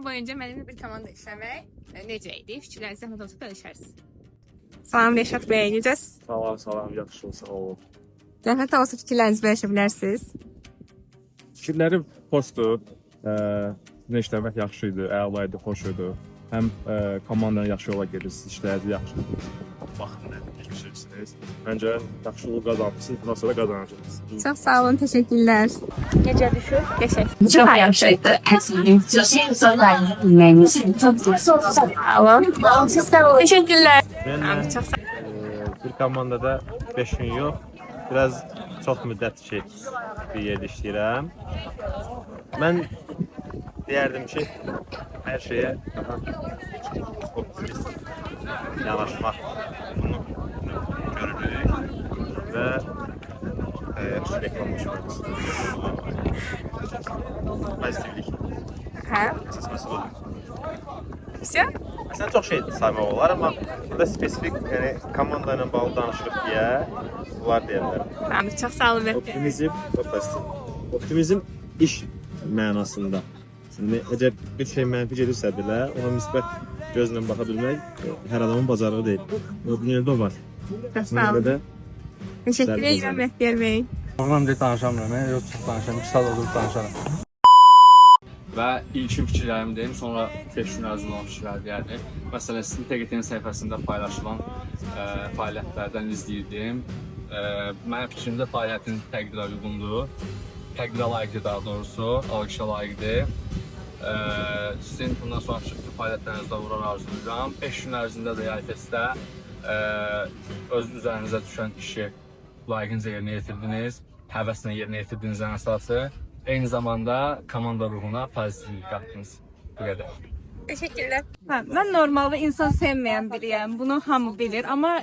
boyunca benimle bir komanda işlemek necəydi? Fikirlərinizi zəhmət olsa bölüşərsiniz. Salam Rəşad bəy, necəsiz? Salam, yaxşı sağ olun. Zəhmət olsa fikirlərinizi bölüşə bilərsiniz. Fikirlərim xoşdur. Nə işləmək yaxşı idi, əla idi, xoş idi. Həm komandanın yaxşı yola gedirsiniz, işləriniz yaxşı idi. Baxın, nə düşünürsünüz? Məncə yaxşılıq qazanmışsınız, bundan sonra qazanacaqsınız. Çox sağ olun, təşəkkürlər. Necə düşür? Qəşəng. Çok yaxşıydı. Təşəkkürlər. Ben Çox sağ bir komandada 5 gün yox, biraz çox müddət ki bir yerdə işləyirəm. Mən deyərdim ki, hər şeyə daha optimist yanaşmaq bunu görürük və yaxşı reklamlaşmamız. Pozitivlik. Hə? Siz məsəl olun. Sizə? Aslında çox şey saymaq olar, amma burada spesifik komanda ilə bağlı danışırıq deyə bunlar deyirlər. Mənim çox sağ olun. Optimizm və pozitiv. Optimizm iş mənasında. Yəni əgər bir şey mənfi gedirsə belə, ona müsbət gözlə baxa bilmək hər adamın bacarığı deyil. O dünyada o var. Çox sağ olun. Təşəkkür edirəm Məhdiyar bəy. Ondan da danışamıram, yox çox danışamıram, 2 saat olub danışaram. Və ilkin fikirlərimi deyim, sonra 5 gün ərzində olan fikirlər deyərdim. Məsələn, sizin TQT-nin səhifəsində paylaşılan fəaliyyətlərdən izləyirdim. Mənim fikrimdə fəaliyyətiniz təqdirə uyğundur. Təqdirə layiqdir daha doğrusu, alqışa layiqdir. Sizin bundan sonraki fəaliyyətlərinizdə uğur arzulayıram. 5 gün ərzində də YFS-də öz üzərinizə düşən işi layiqincə yerinə yetirdiniz, həvəslə yerinə yetirdiyinizdən əsası. Eyni zamanda komanda ruhuna pozitivlik qatdınız. Bu qədər. Təşəkkürlər. Mən normalda insan sevməyən biriyəm. Bunu hamı bilir. Amma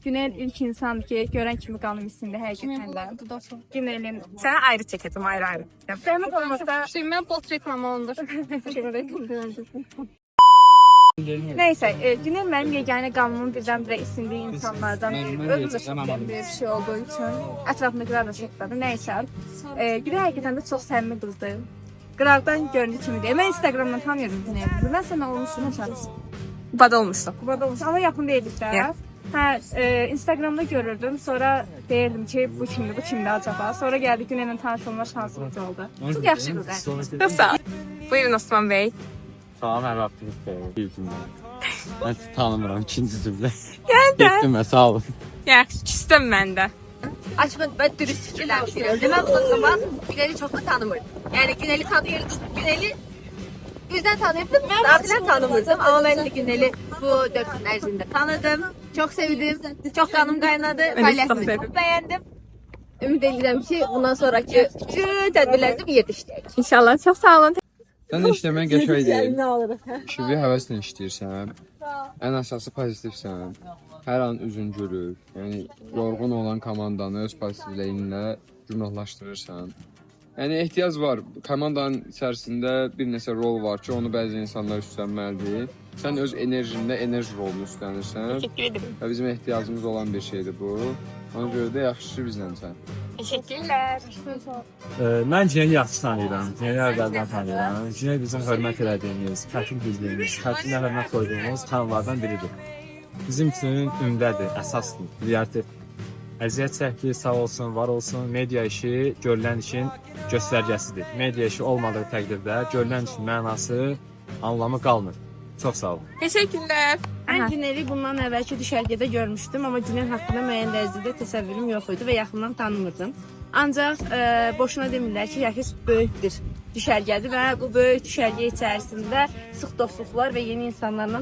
Günel ilk insandır ki, görən kimi qanım istəyində həqiqətən də. Günelin Sənə ayrı çəkəcəm, ayrı. zəhmət olmasa Mən bot reklamı ondur. nəysə, Günel mənim yeganə qanımın birdən-birə isindiyi insanlardan özüm də çox sevdiyim bir şey olduğu üçün ətrafındakilər də şəkildə. Nəysə, Günel həqiqətən də çox səmimi qızdır. Qıraqdan göründüyü kimi deyil. Mən Instagramdan tanıyırdım Günel'i. Mən sənə olmuşdum, nəçəlisin? Bad olmuşdu. Kubada olmuş ama yakın değildik de. Yeah. Instagram'da görürdüm. Sonra deyirdim ki bu kimdi acaba? Sonra geldik Günel'in tanışılma şansımız oldu. Çok yaxşı güzel. Çox sağ ol. Buyurun Osman bəy. Salam, hər vaxtınız xeyir. İlkindən. Mən sizi tanımıram, ikincisi bile. Gəldə. Getdim, sağ olun. Yaxşı, küstüm mən də. Açıkçası ben dürüst fikirler düşünüyorum. Ben bundan zaman Günel'i çok da tanımırdım. Yani Günel'i tanıyırdım. Günel'i yüzden tanıyırdım. Daha filan tanımırdım. Ama ben de Günel'i bu 4 gün ərzində tanıdım. Çok sevdim. Çok kanım kaynadı. Fəaliyyətini çok beğendim. Ümid edirəm ki, bundan sonraki bütün tədbirlərdə bir yerdə işləyək. İnşallah. Çox sağ olun. Sən də işləmən qəşəng deyil. İşi bir həvəslə işləyirsən. Ən əsası pozitivsən. Hər an üzün görür. Yəni yorğun olan komandanı öz pozitivliyinlə günahlaşdırırsan. Yəni ehtiyac var. Komandanın içərisində bir neçə rol var ki, onu bəzi insanlar üstlənməlidir. Sən öz enerjində enerji rolunu üstlənirsən. Təşəkkür ederim. Və bizim ehtiyacımız olan bir şeydir bu. Ona görə də yaxşı bizlənsən. Təşəkkürlər. Mən Cineli yaxşı tanıyıram. Cineli əvvəldən tanıyıram. Cineli bizim hörmət elədiyimiz, təklif bildiyimiz, təkliflə hörmət qoyduğumuz kanallardan biridir. Bizim üçün ümdədir, əsasdır, prioritet. Əziyyət çəkdi, sağ olsun, var olsun, media işi görülən işin göstərgəsidir. Media işi olmadığı təqdirdə görülən işin mənası, anlamı qalmır. Çox sağ olun. Təşəkkürlər. Ben Günel'i bundan əvvəlki düşərgədə görmüşdüm. Ama Günel haqqında müəyyən dərəcədə təsəvvürüm yox idi və yaxından tanımırdım. Ancaq boşuna demirlər ki, YFS böyük bir düşərgədir və bu böyük düşərgə içərisində sıx dostluqlar və yeni insanlarla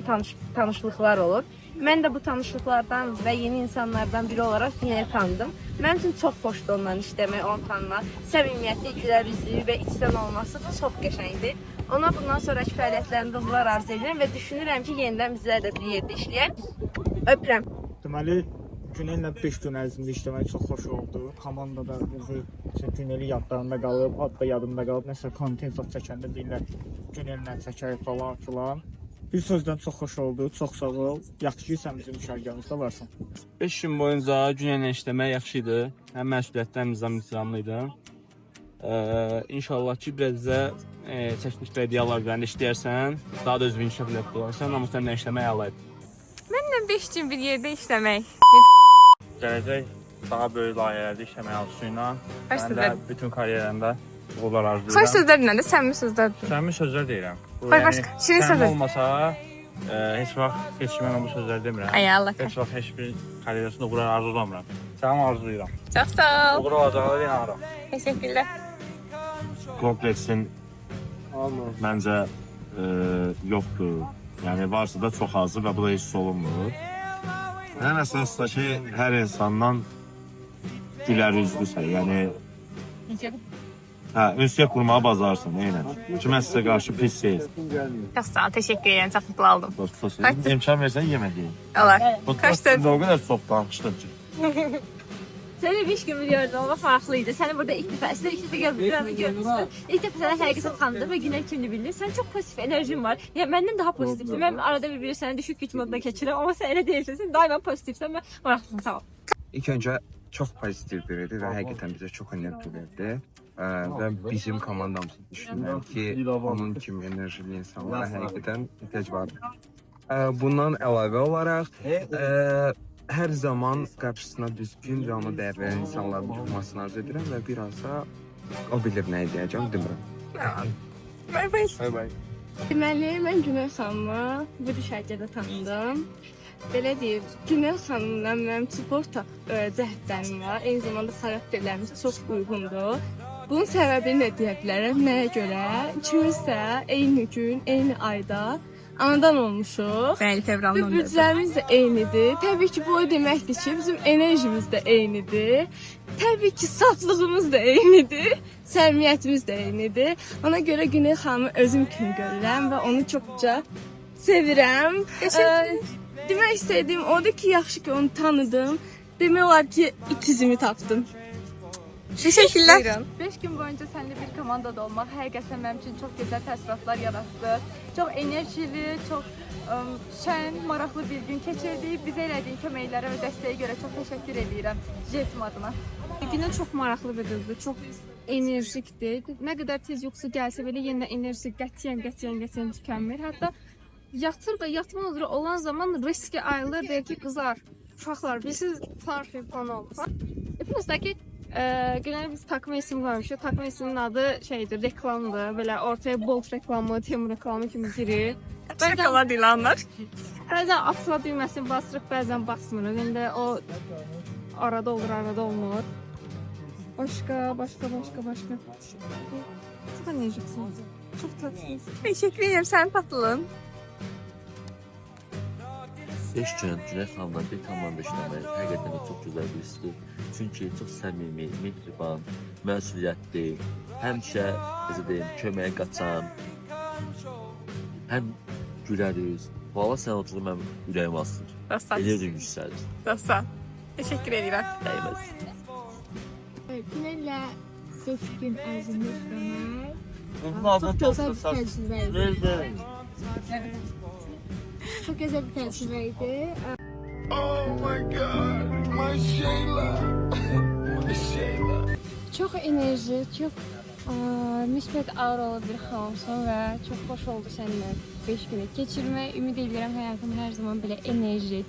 tanışlıqlar olur. Mən də bu tanışlıqlardan və yeni insanlardan biri olaraq Günel'i tanıdım. Mənim üçün çox xoşdur ondan işləmək, onu tanımaq. Səmimiyyətli, gülər üzlü və içdən olması çox qəşəngdir. Ona bundan sonraki fəaliyyətlərində uğurlar arzu edirəm və düşünürəm ki, yenidən bizlər də bir yerdə işləyək. Öpürəm. Deməli, Günellə 5 gün ərzində işləmək çox xoş oldu. Komandada bizi Güneli yadlarında qalıb, ad da yadımda qalıb. Nəsə kontent çəkəndə deyirlər, Günellə çəkək falan filan. Bir sözdən çox xoş oldu, çox sağ ol. Yaxşı ki, sən bizim düşərgəmizdə varsan. 5 gün boyunca Günellə işləmək yaxşı idi. Həm məsuliyyətli, həm nizamlı idi. İnşallah ki biraz da çəkdikdə ideallar üzərində işləyərsən, daha da özünü inkişaf edib dolarsan, amma səndən işləmək alaydı. Mənlə 5 gün bir yerdə işləmək. Gələcək daha böyük layihələrdə işləmək arzusuyla. Xoş Mən də sözlər. bütün karyerimdə uğurlar Xoş arzulayıram. sözlər nə də səmimi sözlər. Səmimi sözlər deyirəm. Bu, Xoş, şirin səmimi sözlər. olmasa, heç vaxt heç kimə mən bu sözləri demirəm. Ay Allah. Heç vaxt heç bir karyerasında uğurlar arzulamıram. Sənin arzulayıram. Çox sağ ol. Uğur olacağına inanıram. Təşəkkürlər. Kompleksin məncə yoxdur. Yəni varsa da çox azdır və bu da hiss olunmur. Ən əsas da ki, hər insandan gülər üzlüsən. Yəni ünsiyyət qurmağı bacarırsan, eynən. Kimə sizə qarşı pis deyil. Çox sağ ol. Təşəkkür edirəm. Çox mutlu oldum. İmkan versən yemək yeyin. Olar. Bu Kaç söz? o qədər çox danışdım ki. Seni 5 gün biliyordum ama farklıydı. Seni burada ilk defa, size ilk defa görmüştüm. İlk defa seni həqiqətən tanıdım ve Günel kimini bildim. Sen çok pozitif enerjin var. Ya benden daha pozitifsin. Ben arada bir seni düşük güç moduna keçirəm ama sen öyle değilsin. Sen daima pozitifsin ve maraqlısın. Sağ ol. İlk öncə çox pozitiv biridir və həqiqətən bizə çox enerji verdi. Və bizim komandamızı düşünürəm ki, onun kimi enerjili insanlara həqiqətən ehtiyac vardır. Bundan əlavə olaraq hər zaman qarşısına düzgün və ona dəyər verən insanların çıxmasını arzu edirəm və biraz da o bilir nə edəcəm demirəm. Bay bay. Bay bay. Deməli, mən Günel xanımı bu düşərgədə tanıdım. Belə deyim, Günel xanımla mənim sport cəhətlərim var. Eyni zamanda xarakterlərimiz çox uyğundur. Bunun səbəbini də deyə bilərəm. Nəyə görə? İkimiz də eyni gün, eyni ayda anadan olmuşuq. Bəli, fevralın Və 14-də. büdcəmiz də eynidir. Təbii ki, bu o deməkdir ki, bizim enerjimiz də eynidir. Təbii ki, saflığımız da eynidir. Səmimiyyətimiz də eynidir. Ona görə Günel xanımı özüm kimi görürəm və onu çoxca sevirəm. Demək istədiyim odur ki, yaxşı ki onu tanıdım. Demək olar ki, ikizimi tapdım. Təşəkkürlər. 5 gün boyunca seninle bir komandada olmak həqiqətən mənim üçün çox gözəl təəssüratlar yarattı. Çox enerjili, çox şən, maraqlı bir gün keçirdik. Bizə elədiyin köməklərə və dəstəyə görə çox təşəkkür edirəm Jetim adına. Günel çok maraqlı bir qızdır, çox enerjikdir. Nə qədər tez yoxsa gəlsə belə yenə enerjisi qətiyyən tükənmir. Hətta yatır və yatma üzrə olan zaman riski ayrılır, deyir ki, qızlar, uşaqlar, siz falan olur. Hepimizdəki Günel biz takma isim qoymuşuq. Takma isminin adı şeydir, reklamdır. Belə ortaya Bolt reklamı, Temu reklamı kimi girir. Şokolad ilanlar. Bəzən açıla düyməsini basırıq, bəzən basmırıq. İndi o arada olur, arada olmur. Başqa. Çok enerjiksiniz. Çok tatlısınız. Təşəkkür edirəm. Sənin tatlılığın. 5 gün Günel xanımla bir komanda işləmək həqiqətən də çox gözəl bir hissdir. Çünki çox səmimi, mehriban, məsuliyyətli, həmişə necə deyim, köməyə qaçan, həm güləriz. Valla sən oturur mənim ürəyim asılır. Dostlar. Eləyəcək yüksəlir. Dostlar. Təşəkkür edirəm. Dəyməz. Günellə 5 gün ərzində işləmək Çok gözəl bir təcrübə idi. Çok gözəl bir təcrübə idi. Çox enerji, çox müsbət auralı bir xanımsan və çox xoş oldu səninlə 5 günü keçirmək. Ümid edirəm həyatım hər zaman belə enerji,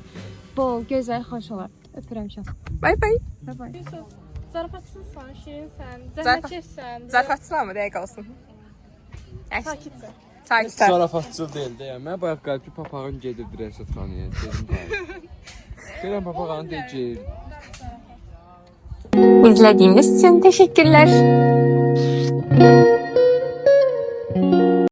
bol, gözəl, xoş olar. Öpürəm çox. Bay bay. Zarafatsızsan, şirinsən, Zarafat- zəhmətkeşsən. Zarafatçılar mı? Dəqiq olsun. Sakitsən. Sakitlər. Zarafatçıl deyil də. Mən bayaq qəlbi papağım gedirdi rəsədxanaya. Dedim ki, deyirəm papağanı deyir. İzlədiyiniz üçün təşəkkürlər.